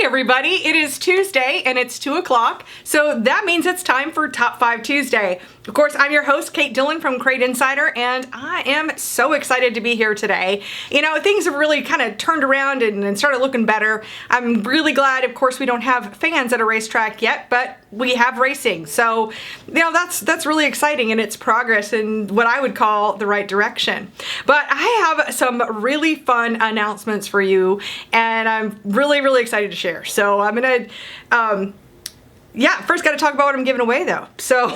everybody, it is Tuesday and it's 2 o'clock, so that means it's time for Top 5 Tuesday. Of course, I'm your host, Kate Dillon from Crate Insider, and I am so excited to be here today. You know, things have really kind of turned around and started looking better. I'm really glad, of course, we don't have fans at a racetrack yet, but we have racing. So, you know, that's really exciting, and it's progress in what I would call the right direction. But I have some really fun announcements for you, and I'm really excited to share. So I'm gonna first got to talk about what I'm giving away though. So,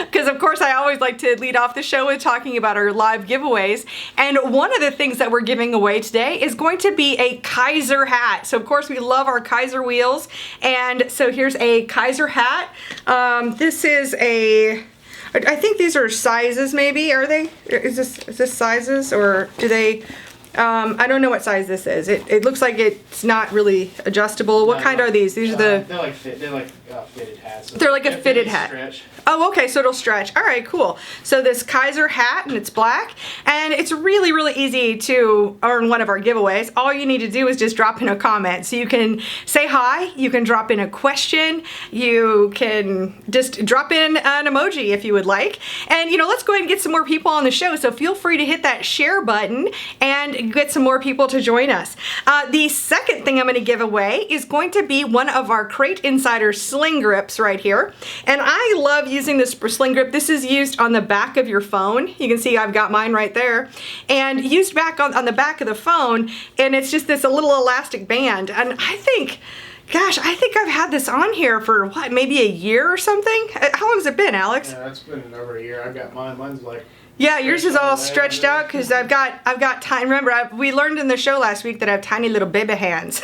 because of course I always like to lead off the show with talking about our live giveaways. And one of the things that we're giving away today is going to be a Kaiser hat. So of course we love our Kaiser wheels. And so here's a Kaiser hat. This is I think these are sizes maybe, are they? Is this sizes, or do they? I don't know what size this is. It looks like it's not really adjustable. What kind are these? These are the... They're like fitted hats. So they're like a fitted hat. Stretch. Oh, okay, so it'll stretch. All right, cool. So this Kaiser hat, and it's black, and it's really easy to earn one of our giveaways. All you need to do is just drop in a comment. So you can say hi, you can drop in a question, you can just drop in an emoji if you would like. And, you know, let's go ahead and get some more people on the show, so feel free to hit that share button and get some more people to join us. The second thing I'm going to give away is going to be one of our Crate Insider sling grips right here. And I love using this sling grip. This is used on the back of your phone. You can see I've got mine right there. And used back on the back of the phone, and it's just this a little elastic band. And I think, gosh, I think I've had this on here for what, maybe a year or something? How long has it been, Alex? Yeah, it's been over a year. I've got mine. Mine's like... Yeah, yours is all stretched out because I've got time. Remember, we learned in the show last week that I have tiny little baby hands,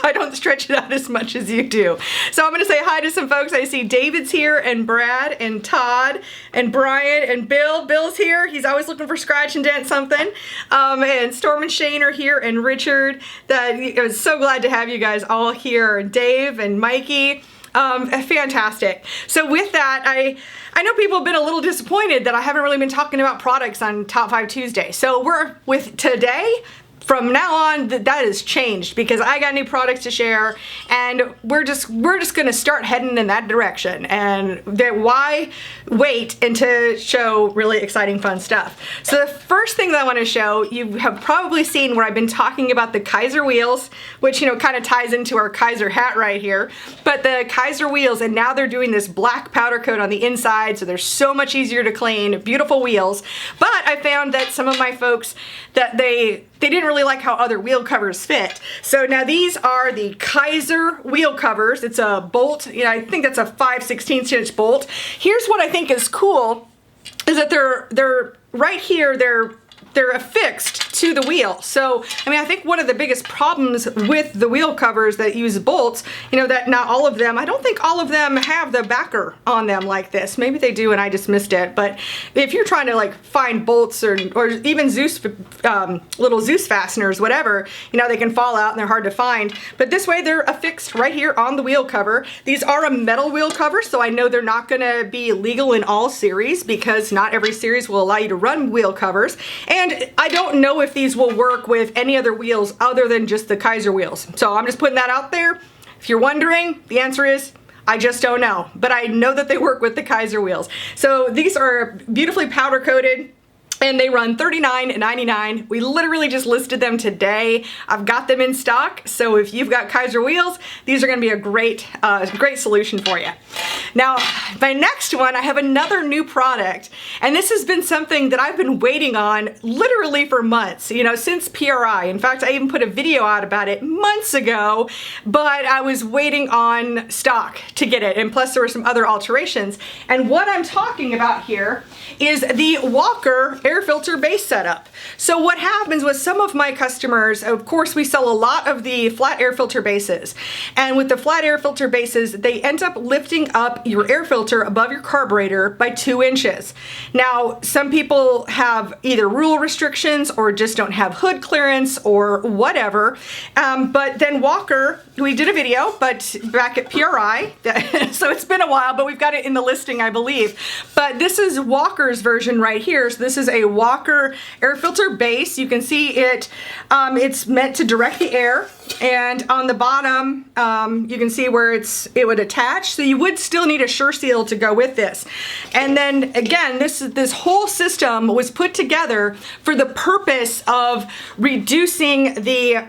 I don't stretch it out as much as you do. So I'm going to say hi to some folks. I see David's here, and Brad, and Todd, and Brian, and Bill. Bill's here. He's always looking for scratch and dent something. And Storm and Shane are here, and Richard. I was so glad to have you guys all here. Dave and Mikey. Fantastic. So with that, I know people have been a little disappointed that I haven't really been talking about products on Top 5 Tuesday. So we're with today. From now on, that has changed because I got new products to share, and we're just gonna start heading in that direction. And why wait and to show really exciting, fun stuff? So the first thing that I want to show, you have probably seen where I've been talking about the Kaiser wheels, which, you know, kind of ties into our Kaiser hat right here. But the Kaiser wheels, and now they're doing this black powder coat on the inside, so they're so much easier to clean. Beautiful wheels. But I found that some of my folks that they didn't really like how other wheel covers fit. So now these are the Kaiser wheel covers. It's a bolt, you know, I think that's a 5/16 inch bolt. Here's what I think is cool, is that they're right here, they're affixed to the wheel. So, I mean, I think one of the biggest problems with the wheel covers that use bolts, you know, that not all of them, I don't think all of them have the backer on them like this. Maybe they do and I just missed it. But if you're trying to like find bolts or even little Zeus fasteners, whatever, you know, they can fall out and they're hard to find. But this way they're affixed right here on the wheel cover. These are a metal wheel cover, so I know they're not gonna be legal in all series because not every series will allow you to run wheel covers. And I don't know if these will work with any other wheels other than just the Kaiser wheels. So I'm just putting that out there. If you're wondering, the answer is, I just don't know. But I know that they work with the Kaiser wheels. So these are beautifully powder coated, and they run $39.99. We literally just listed them today. I've got them in stock, so if you've got Kaiser wheels, these are gonna be a great solution for you. Now, my next one, I have another new product, and this has been something that I've been waiting on literally for months, you know, since PRI. In fact, I even put a video out about it months ago, but I was waiting on stock to get it, and plus there were some other alterations. And what I'm talking about here is the Walker air filter base setup. So what happens with some of my customers, of course we sell a lot of the flat air filter bases, and with the flat air filter bases, they end up lifting up your air filter above your carburetor by 2 inches. Now, some people have either rule restrictions or just don't have hood clearance or whatever, but then Walker, we did a video, but back at PRI, so it's been a while, but we've got it in the listing, I believe. But this is Walker's version right here. So this is a a Walker air filter base. You can see it, it's meant to direct the air, and on the bottom you can see where it would attach, so you would still need a Sure Seal to go with this. And then again, this whole system was put together for the purpose of reducing the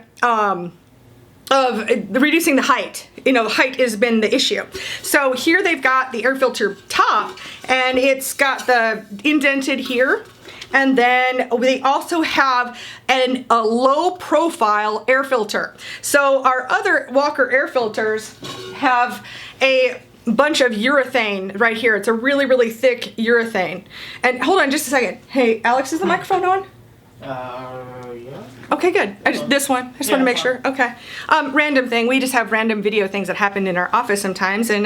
height. Height has been the issue. So here they've got the air filter top, and it's got the indented here. And then they also have a low profile air filter. So our other Walker air filters have a bunch of urethane right here. It's a really, really thick urethane. And hold on just a second. Hey, Alex, is the microphone on? Yeah. Okay, good. This one. I just want to make sure. Okay. Random thing. We just have random video things that happen in our office sometimes, and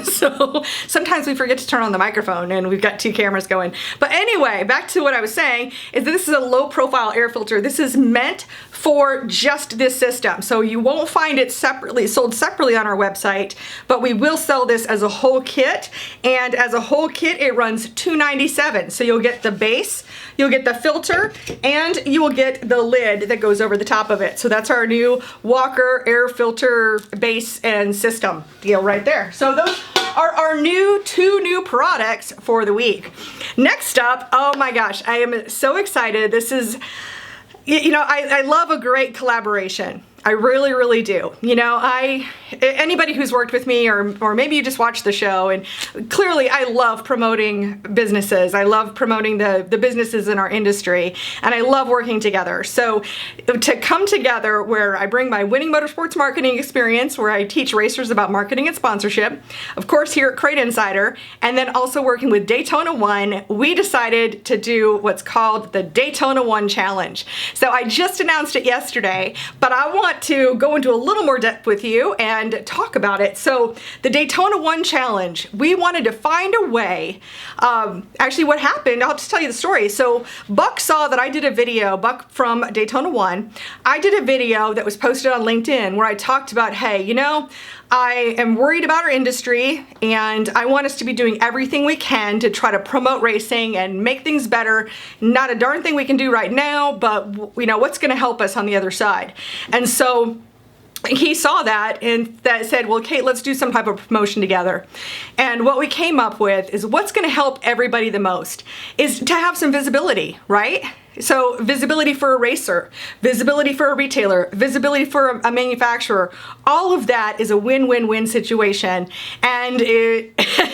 so sometimes we forget to turn on the microphone, and we've got 2 cameras going. But anyway, back to what I was saying, is that this is a low-profile air filter. This is meant for just this system, so you won't find it sold separately on our website, but we will sell this as a whole kit, and as a whole kit, it runs $297. So you'll get the base, you'll get the filter, and you will get the lid that goes over the top of it. So that's our new Walker air filter base and system deal right there. So those are our 2 new products for the week. Next up, oh my gosh, I am so excited. This is, I love a great collaboration. I really, really do. Anybody who's worked with me, or maybe you just watch the show, and clearly I love promoting businesses. I love promoting the businesses in our industry, and I love working together. So to come together where I bring my winning motorsports marketing experience, where I teach racers about marketing and sponsorship, of course here at Crate Insider, and then also working with Daytona 1, we decided to do what's called the Daytona 1 Challenge. So I just announced it yesterday, but I want to go into a little more depth with you and talk about it. So the Daytona 1 Challenge, we wanted to find a way, actually what happened, I'll just tell you the story. So Buck saw that I did a video, Buck from Daytona 1, I did a video that was posted on LinkedIn where I talked about, hey, I am worried about our industry, and I want us to be doing everything we can to try to promote racing and make things better. Not a darn thing we can do right now, but what's going to help us on the other side. And so he saw that and that said, well, Kate, let's do some type of promotion together. And what we came up with is what's going to help everybody the most is to have some visibility, right? So visibility for a racer, visibility for a retailer, visibility for a manufacturer, all of that is a win-win-win situation. And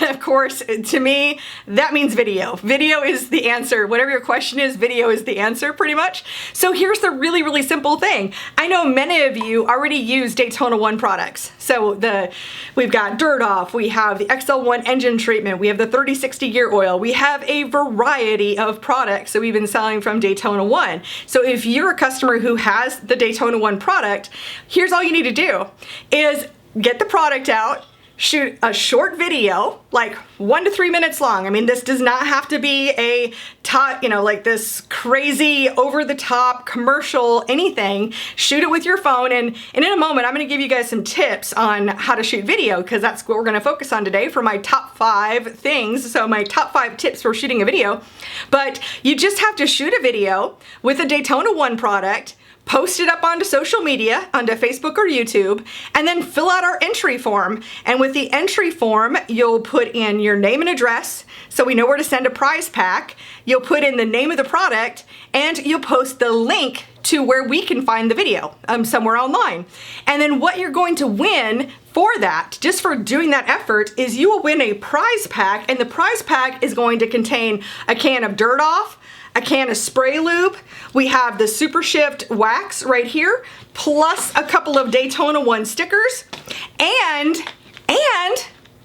of course, to me, that means video. Video is the answer. Whatever your question is, video is the answer pretty much. So here's the really, really simple thing. I know many of you already use Daytona 1 products. So we've got Dirt Off, we have the XL1 engine treatment, we have the 3060 gear oil, we have a variety of products that we've been selling from Daytona 1. So if you're a customer who has the Daytona 1 product, here's all you need to do is get the product out, shoot a short video, like 1 to 3 minutes long. I mean, this does not have to be a like this crazy over-the-top commercial anything. Shoot it with your phone, and in a moment I'm going to give you guys some tips on how to shoot video, because that's what we're going to focus on today for my top 5 things. So my top 5 tips for shooting a video. But you just have to shoot a video with a Daytona 1 product, post it up onto social media, onto Facebook or YouTube, and then fill out our entry form. And with the entry form, you'll put in your name and address, so we know where to send a prize pack. You'll put in the name of the product, and you'll post the link to where we can find the video somewhere online. And then what you're going to win for that, just for doing that effort, is you will win a prize pack, and the prize pack is going to contain a can of Dirt Off, a can of spray lube, we have the Super Shift wax right here, plus a couple of Daytona 1 stickers, and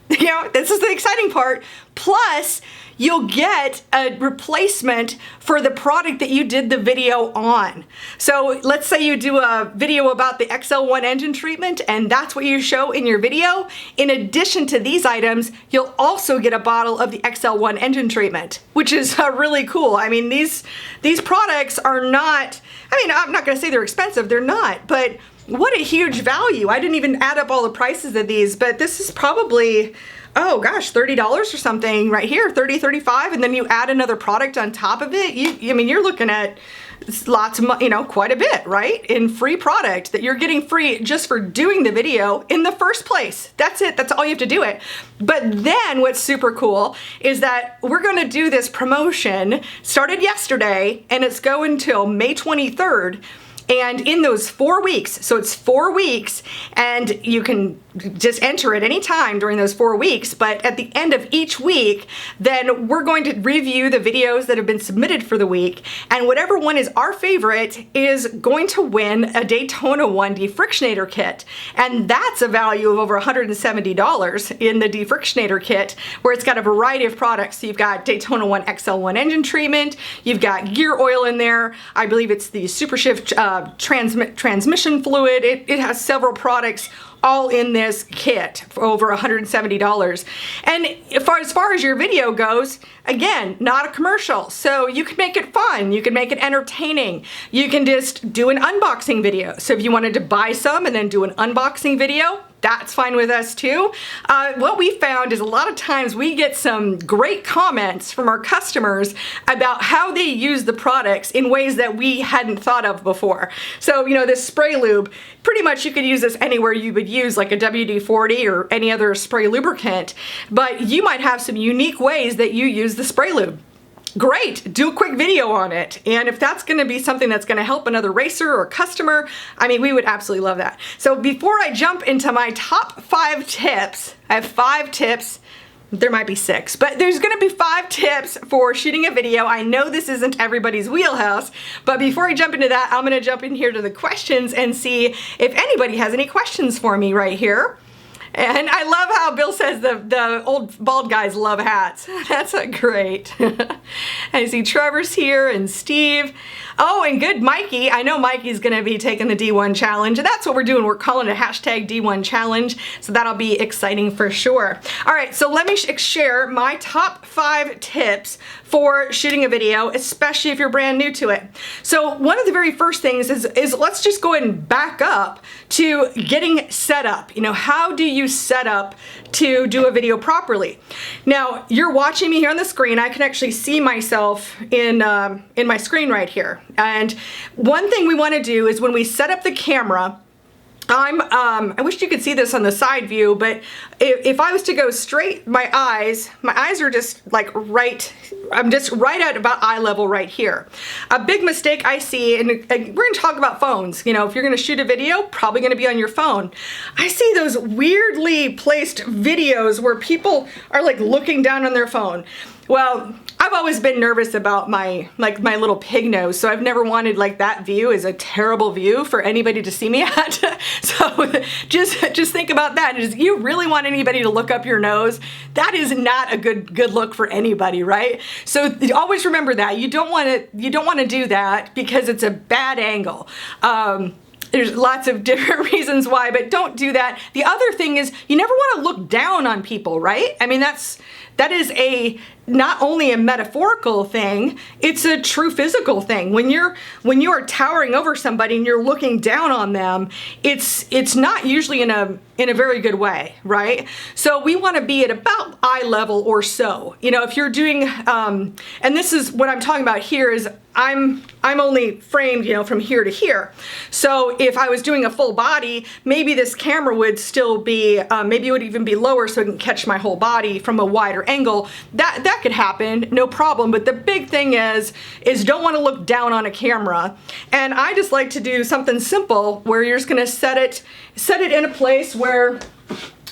this is the exciting part, plus you'll get a replacement for the product that you did the video on. So let's say you do a video about the XL1 engine treatment, and that's what you show in your video. In addition to these items, you'll also get a bottle of the XL1 engine treatment, which is really cool. I mean, these products are not, I'm not gonna say they're expensive, they're not, but what a huge value. I didn't even add up all the prices of these, but this is probably, oh gosh, $30 or something right here, 30, 35, and then you add another product on top of it. I mean, you're looking at lots of, quite a bit, right? In free product that you're getting free just for doing the video in the first place. That's it. That's all you have to do it. But then what's super cool is that we're going to do this promotion, started yesterday, and it's going till May 23rd. And in those 4 weeks, so it's 4 weeks, and you can just enter at any time during those 4 weeks, but at the end of each week, then we're going to review the videos that have been submitted for the week, and whatever one is our favorite is going to win a Daytona 1 defrictionator kit. And that's a value of over $170 in the defrictionator kit, where it's got a variety of products. So you've got Daytona 1 XL1 engine treatment, you've got gear oil in there, I believe it's the Super Shift transmission fluid. It has several products all in this kit for over $170. And as far as your video goes, again, not a commercial. So you can make it fun. You can make it entertaining. You can just do an unboxing video. So if you wanted to buy some and then do an unboxing video, that's fine with us too. What we found is a lot of times we get some great comments from our customers about how they use the products in ways that we hadn't thought of before. So, this spray lube, pretty much you could use this anywhere you would use like a WD-40 or any other spray lubricant, but you might have some unique ways that you use the spray lube. Great, do a quick video on it. And if that's gonna be something that's gonna help another racer or customer, I mean, we would absolutely love that. So before I jump into my top 5 tips, I have 5 tips. There might be 6, but there's gonna be 5 tips for shooting a video. I know this isn't everybody's wheelhouse, but before I jump into that, I'm gonna jump in here to the questions and see if anybody has any questions for me right here. And I love how Bill says the old bald guys love hats. That's great. I see Trevor's here and Steve. Oh, and good Mikey. I know Mikey's gonna be taking the D1 challenge. And that's what we're doing. We're calling it a hashtag D1 challenge. So that'll be exciting for sure. All right, so let me share my top 5 tips for shooting a video, especially if you're brand new to it. So one of the very first things is let's just go ahead and back up to getting set up. How do you set up to do a video properly? Now, you're watching me here on the screen. I can actually see myself in my screen right here. And one thing we want to do is when we set up the camera, I wish you could see this on the side view, but if I was to go straight, my eyes are just like I'm just right at about eye level right here. A big mistake I see, and we're gonna talk about phones, if you're gonna shoot a video, probably gonna be on your phone. I see those weirdly placed videos where people are like looking down on their phone. Well, I've always been nervous about my little pig nose, so I've never wanted that view is a terrible view for anybody to see me at. So just think about that. You really want anybody to look up your nose? That is not a good look for anybody, right? So always remember that. You don't want to do that because it's a bad angle. There's lots of different reasons why, but don't do that. The other thing is you never want to look down on people, right? I mean, that is not only a metaphorical thing, it's a true physical thing. When you are towering over somebody and you're looking down on them, it's not usually in a very good way, right? So we want to be at about eye level or so. If you're doing, and this is what I'm talking about here is I'm only framed, from here to here. So if I was doing a full body, maybe this camera would still be, maybe it would even be lower so it can catch my whole body from a wider angle. That could happen, no problem. But the big thing is don't want to look down on a camera. And I just like to do something simple where you're just gonna set it in a place where,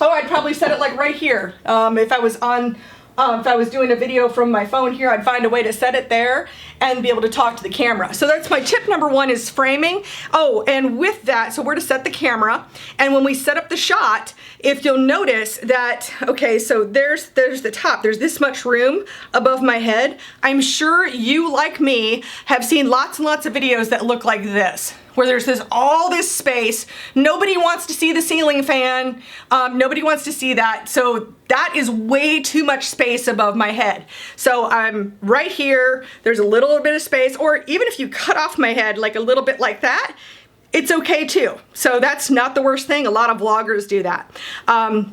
I'd probably set it like right here. If I was doing a video from my phone here, I'd find a way to set it there and be able to talk to the camera. So that's my tip number 1 is framing. Oh, and with that, so we're to set the camera. And when we set up the shot, if you'll notice that, okay, so there's the top. There's this much room above my head. I'm sure you, like me, have seen lots and lots of videos that look like this, where there's all this space. Nobody wants to see the ceiling fan. Nobody wants to see that. So that is way too much space above my head. So I'm right here. There's a little bit of space, or even if you cut off my head like a little bit like that, it's okay too. So that's not the worst thing. A lot of vloggers do that.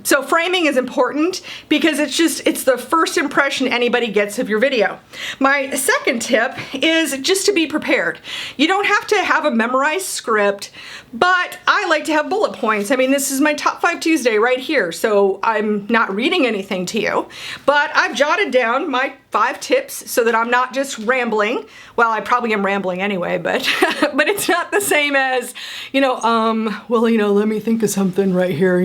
So framing is important because it's the first impression anybody gets of your video. My second tip is just to be prepared. You don't have to have a memorized script, but I like to have bullet points. I mean, this is my Top 5 Tuesday right here, so I'm not reading anything to you, but I've jotted down my 5 tips so that I'm not just rambling. Well, I probably am rambling anyway, but but it's not the same as, let me think of something right here,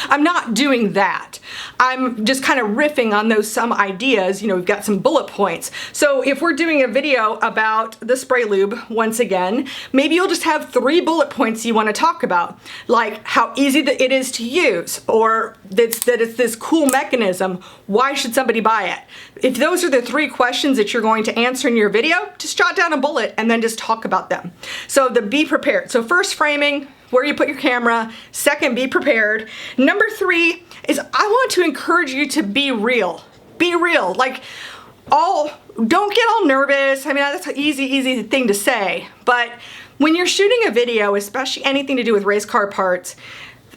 I'm not doing that. I'm just kind of riffing on some ideas, we've got some bullet points. So if we're doing a video about the spray lube, once again, maybe you'll just have 3 bullet points you want to talk about, like how easy it is to use, or that it's this cool mechanism. Why should somebody buy it? If those are the 3 questions that you're going to answer in your video, just jot down a bullet and then just talk about them. So be prepared. So first, framing, where you put your camera. Second, be prepared. Number 3 is I want to encourage you to be real. Be real. Don't get all nervous. I mean, that's an easy thing to say, but when you're shooting a video, especially anything to do with race car parts,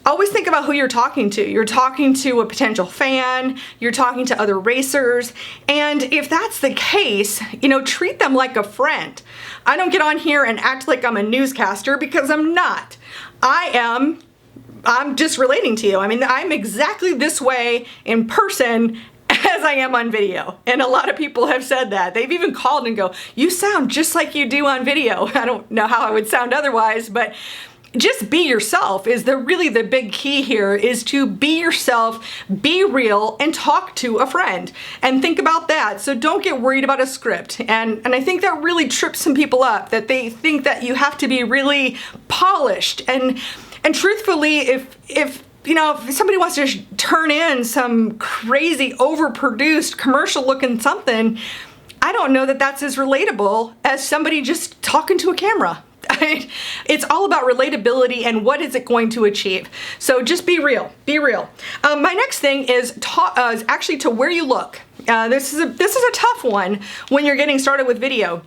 always think about who you're talking to. You're talking to a potential fan, you're talking to other racers, and if that's the case, treat them like a friend. I don't get on here and act like I'm a newscaster because I'm not. I'm just relating to you. I mean, I'm exactly this way in person as I am on video. And a lot of people have said that. They've even called and go, "You sound just like you do on video." I don't know how I would sound otherwise, but just be yourself is really the big key here, is to be yourself, be real, and talk to a friend. And think about that. So don't get worried about a script. And I think that really trips some people up, that they think that you have to be really polished. And truthfully, if somebody wants to turn in some crazy overproduced commercial looking something, I don't know that that's as relatable as somebody just talking to a camera. It's all about relatability and what is it going to achieve. So just be real. Be real. My next thing is actually to where you look. This is a tough one when you're getting started with video.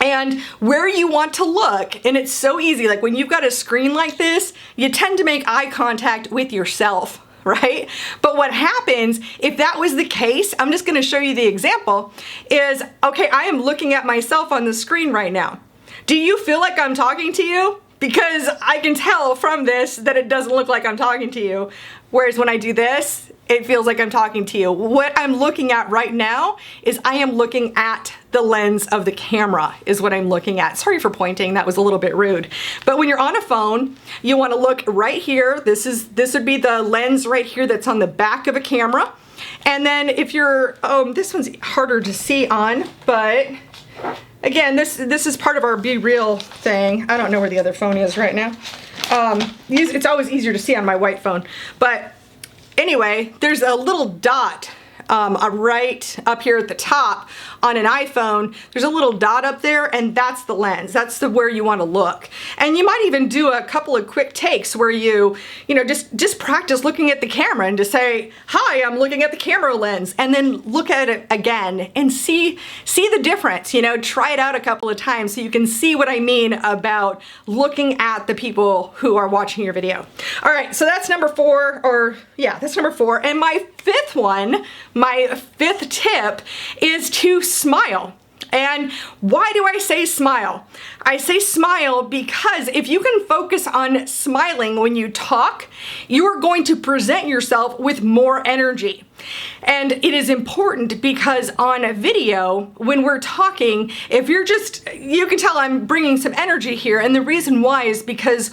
And where you want to look, and it's so easy. Like when you've got a screen like this, you tend to make eye contact with yourself, right? But what happens if that was the case, I'm just gonna show you the example, is, okay, I am looking at myself on the screen right now. Do you feel like I'm talking to you? Because I can tell from this that it doesn't look like I'm talking to you. Whereas when I do this, it feels like I'm talking to you. What I'm looking at right now is I am looking at the lens of the camera is what I'm looking at. Sorry for pointing, that was a little bit rude. But when you're on a phone, you wanna look right here. This would be the lens right here that's on the back of a camera. And then if you're, this one's harder to see on, but again, this is part of our Be Real thing. I don't know where the other phone is right now. It's always easier to see on my white phone. But anyway, there's a little dot right up here at the top on an iPhone. There's a little dot up there, and that's the lens. That's where you want to look. And you might even do a couple of quick takes where you just practice looking at the camera and just say, "Hi, I'm looking at the camera lens," and then look at it again and see the difference. Try it out a couple of times so you can see what I mean about looking at the people who are watching your video. All right, so that's number 4, that's number 4. And my fifth tip is to smile. And why do I say smile? I say smile because if you can focus on smiling when you talk, you are going to present yourself with more energy. And it is important because on a video, when we're talking, you can tell I'm bringing some energy here. And the reason why is because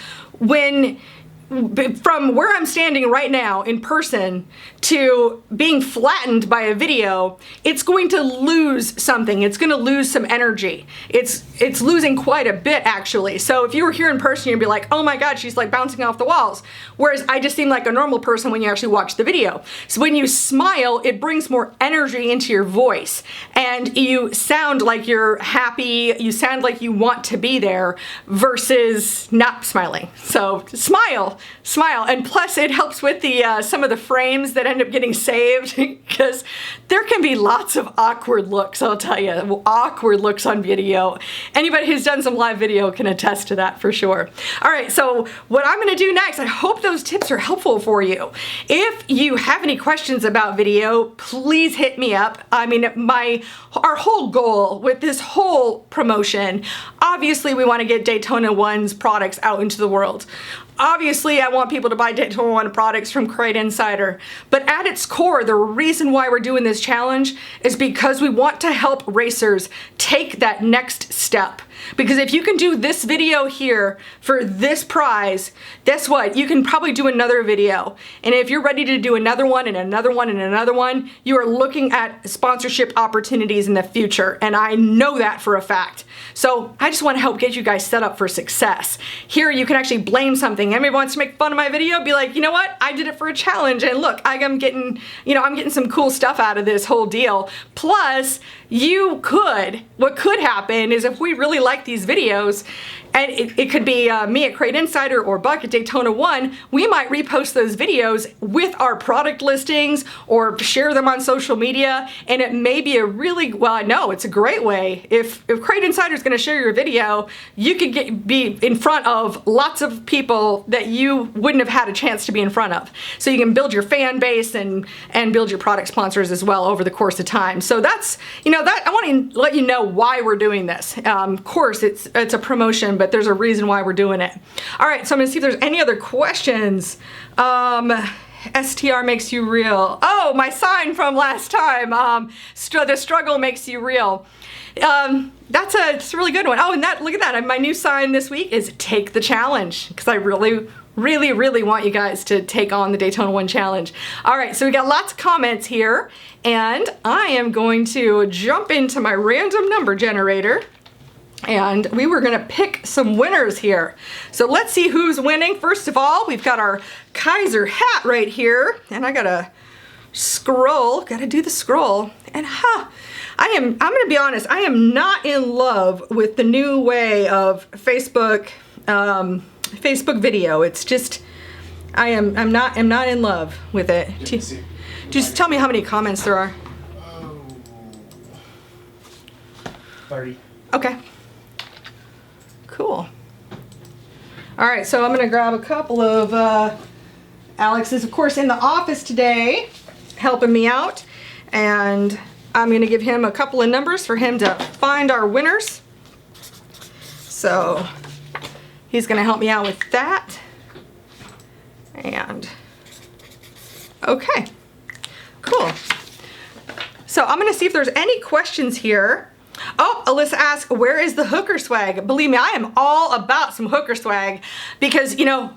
from where I'm standing right now in person to being flattened by a video, it's going to lose something. It's going to lose some energy. It's losing quite a bit, actually. So if you were here in person, you'd be like, "Oh my God, she's like bouncing off the walls." Whereas I just seem like a normal person when you actually watch the video. So when you smile, it brings more energy into your voice and you sound like you're happy, you sound like you want to be there versus not smiling. So smile. smile. And plus it helps with the some of the frames that end up getting saved, because there can be lots of awkward looks, I'll tell you. Awkward looks on video. Anybody who's done some live video can attest to that for sure. All right, so what I'm gonna do next, I hope those tips are helpful for you. If you have any questions about video, please hit me up. I mean, our whole goal with this whole promotion, obviously we want to get Daytona 1's products out into the world. Obviously, I want people to buy Daytona 1 products from Crate Insider, but at its core, the reason why we're doing this challenge is because we want to help racers take that next step. Because if you can do this video here for this prize, guess what? You can probably do another video. And if you're ready to do another one and another one and another one, you are looking at sponsorship opportunities in the future. And I know that for a fact. So I just want to help get you guys set up for success. Here you can actually blame something. Everybody wants to make fun of my video, be like, you know what? I did it for a challenge, and look, I'm getting some cool stuff out of this whole deal. Plus, what could happen is if we really like these videos, and it could be me at Crate Insider or Buck at Daytona 1, we might repost those videos with our product listings or share them on social media, and it may be it's a great way. If Crate Insider is going to share your video, you could be in front of lots of people that you wouldn't have had a chance to be in front of. So you can build your fan base and build your product sponsors as well over the course of time. So that's, I want to let you know why we're doing this. Of course, it's a promotion, but there's a reason why we're doing it. All right, so I'm gonna see if there's any other questions. STR makes you real. Oh, my sign from last time. The struggle makes you real. It's a really good one. Oh, and look at that. My new sign this week is take the challenge, because I really want you guys to take on the Daytona 1 challenge. All right, so we got lots of comments here, and I am going to jump into my random number generator, and we were gonna pick some winners here. So let's see who's winning. First of all, we've got our Kaiser hat right here, and I gotta do the scroll, and I'm gonna be honest, I am not in love with the new way of Facebook video. It's just, I'm not in love with it. Just tell me how many comments there are. 30. Okay. Cool. All right, so I'm gonna grab a couple of, Alex is of course in the office today, helping me out, and I'm gonna give him a couple of numbers for him to find our winners. So he's gonna help me out with that. And okay, cool. So I'm gonna see if there's any questions here. Oh, Alyssa asked, where is the hooker swag? Believe me, I am all about some hooker swag, because,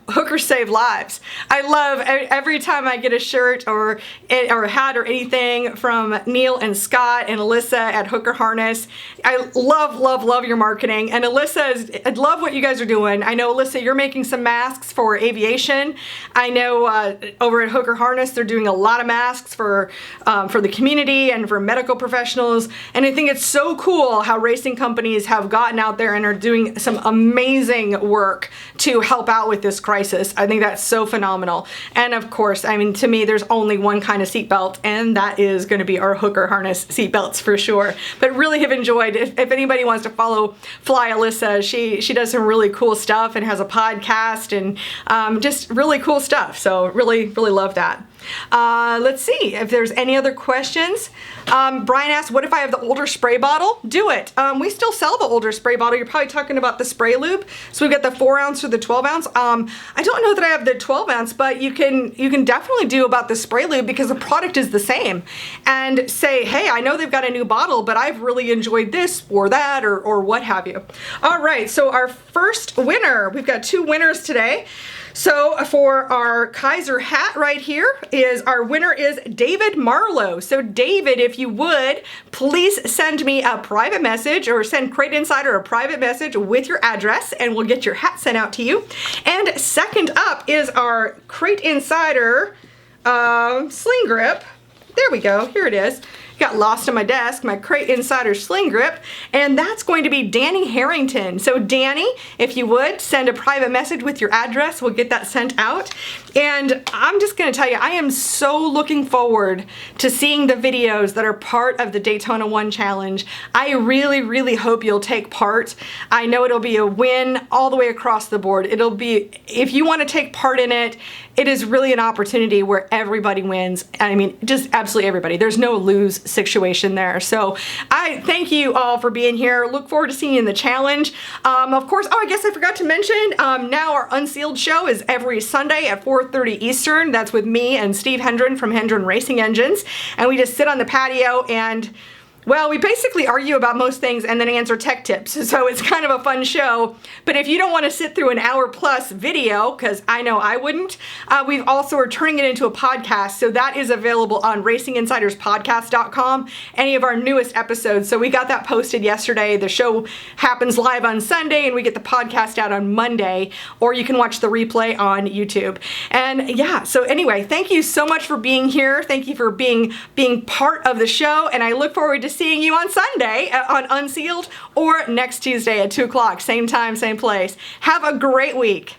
hookers save lives. I love every time I get a shirt or a hat or anything from Neil and Scott and Alyssa at Hooker Harness. I love your marketing. And Alyssa, I love what you guys are doing. I know, Alyssa, you're making some masks for aviation. I know over at Hooker Harness, they're doing a lot of masks for the community and for medical professionals. And I think it's so cool how racing companies have gotten out there and are doing some amazing work to help out with this crisis. I think that's so phenomenal. And of course, I mean, to me, there's only one kind of seatbelt, and that is going to be our Hooker Harness seatbelts for sure. But really have enjoyed, if anybody wants to follow Fly Alyssa, she does some really cool stuff and has a podcast and just really cool stuff. So really love that. Let's see if there's any other questions. Brian asked, what if I have the older spray bottle? Do it. We still sell the older spray bottle. You're probably talking about the spray lube. So we've got the 4 ounce or the 12 ounce. I don't know that I have the 12 ounce, but you can definitely do about the spray lube, because the product is the same, and say, hey, I know they've got a new bottle, but I've really enjoyed this or that or what have you. All right, so our first winner, we've got 2 winners today. So for our Kaiser hat right here, our winner is David Marlowe. So David, if you would, please send me a private message, or send Crate Insider a private message with your address, and we'll get your hat sent out to you. And second up is our Crate Insider Sling grip. There we go, here it is. got lost on my desk, my Crate Insider Sling grip, and that's going to be Danny Harrington. So Danny, if you would, send a private message with your address. We'll get that sent out. And I'm just going to tell you, I am so looking forward to seeing the videos that are part of the Daytona 1 Challenge. I really, really hope you'll take part. I know it'll be a win all the way across the board. It'll be, if you want to take part in it, it is really an opportunity where everybody wins. I mean, just absolutely everybody. There's no lose situation there. So I thank you all for being here. Look forward to seeing you in the challenge. Of course, oh, I guess I forgot to mention, now our Unsealed show is every Sunday at 4:30 Eastern. That's with me and Steve Hendren from Hendren Racing Engines. And we just sit on the patio and, well, we basically argue about most things and then answer tech tips. So it's kind of a fun show. But if you don't want to sit through an hour-plus video, because I know I wouldn't, we also are turning it into a podcast. So that is available on CrateInsiderspodcast.com, any of our newest episodes. So we got that posted yesterday. The show happens live on Sunday, and we get the podcast out on Monday. Or you can watch the replay on YouTube. And yeah, so anyway, thank you so much for being here. Thank you for being part of the show. And I look forward to seeing you on Sunday on Unsealed or next Tuesday at 2 o'clock. Same time, same place. Have a great week.